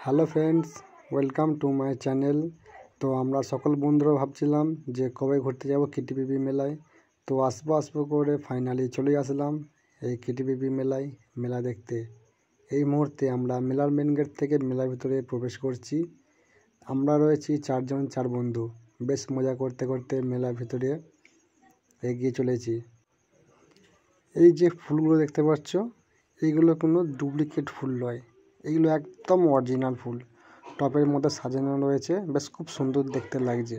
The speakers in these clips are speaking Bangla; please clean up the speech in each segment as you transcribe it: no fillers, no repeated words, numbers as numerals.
Hello friends, welcome to my channel. তো আমরা সকল বন্ধুরা ভাবছিলাম যে কবে ঘুরতে যাব কেটিপিপি মেলায়। তো আসবো করে ফাইনালি চলে আসলাম এই কেটিপিপি মেলা দেখতে। এই মুহূর্তে আমরা মেলার মেন গেট থেকে মেলার ভিতরে প্রবেশ করছি। আমরা রয়েছি চার বন্ধু, বেশ মজা করতে করতে মেলার ভিতরে এগিয়ে চলেছি। এই যে ফুলগুলো দেখতে পাচ্ছ, এইগুলো কোনো ডুপ্লিকেট ফুল নয়, এগুলো একদম অরিজিনাল ফুল। টবের মধ্যে সাজানো রয়েছে, বেশ খুব সুন্দর দেখতে লাগছে।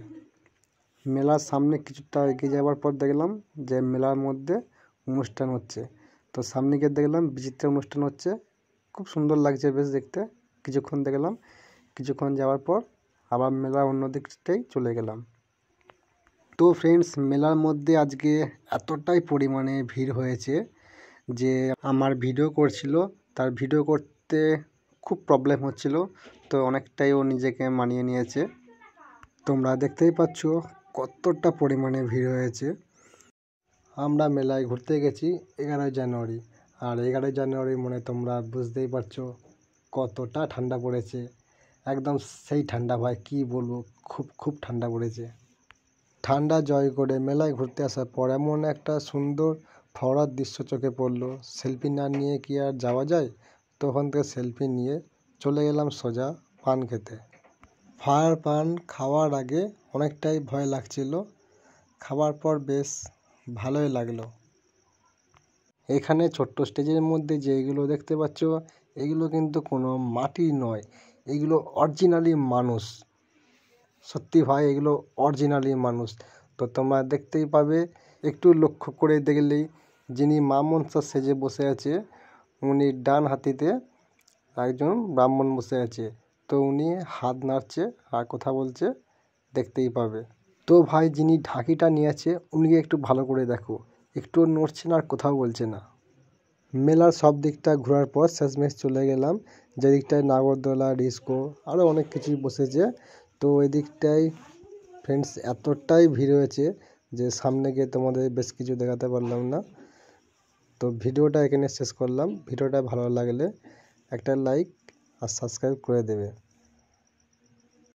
মেলার সামনে কিছুটা এগিয়ে যাওয়ার পর দেখলাম যে মেলার মধ্যে অনুষ্ঠান হচ্ছে। তো সামনে গিয়ে দেখলাম বিচিত্র অনুষ্ঠান হচ্ছে, খুব সুন্দর লাগছে বেশ দেখতে। কিছুক্ষণ যাওয়ার পর আবার মেলার অন্য দিকটাই চলে গেলাম। তো ফ্রেন্ডস, মেলার মধ্যে আজকে এতটাই পরিমাণে ভিড় হয়েছে যে আমার ভিডিও করছিল, তার ভিডিও করতে খুব প্রবলেম হচ্ছিল। তো অনেকটাই ও নিজেকে মানিয়ে নিয়েছে। তোমরা দেখতেই পাচ্ছ কতটা পরিমাণে ভিড় হয়েছে। আমরা মেলায় ঘুরতে গেছি 11ই জানুয়ারি, আর 11ই জানুয়ারি মানে তোমরা বুঝতেই পারছো কতটা ঠান্ডা পড়েছে। একদম সেই ঠান্ডা ভাই, কি বলবো, খুব ঠান্ডা পড়েছে। ঠান্ডা জয় করে মেলায় ঘুরতে আসার পর এমন একটা সুন্দর ফওয়ারার দৃশ্য চোখে পড়লো। সেলফি না নিয়ে কি আর যাওয়া যায়? তো ওখান থেকে সেলফি নিয়ে চলে গেলাম সোজা পান খেতে। ফায়ার পান খাওয়ার আগে অনেকটাই ভয় লাগছিল, খাওয়ার পর বেশ ভালোই লাগলো। এখানে ছোট্ট স্টেজের মধ্যে যেগুলো দেখতে পাচ্ছ, এগুলো কিন্তু কোনো মাটি নয়, এগুলো অরিজিনালি মানুষ। সত্যি ভাই, এগুলো অরিজিনালি মানুষ। তো তোমরা দেখতেই পাবে, একটু লক্ষ্য করে দেখলেই যিনি মা মনসা সেজে বসে আছে, উনি ডান হাতিতে একজন ব্রাহ্মণ বসে আছে। তো উনি হাত নাড়ছে আর কথা বলছে, দেখতেই পাবে। তো ভাই, যিনি ঢাকিটা নিয়েছে উনি একটু ভালো করে দেখো, একটু নড়ছে না আর কোথাও বলছে না। মেলার সব দিকটা ঘোরার পর শেষমেশ চলে গেলাম যে দিকটায় নাগরদোলা, ডিস্কো আরও অনেক কিছুই বসেছে। তো ওই দিকটায় ফ্রেন্ডস এতটাই ভিড় হয়েছে যে সামনে গিয়ে তোমাদের বেশ কিছু দেখাতে পারলাম না। তো ভিডিওটা এখানে শেষ করলাম। ভিডিওটা ভালো লাগলে একটা লাইক আর সাবস্ক্রাইব করে দেবে।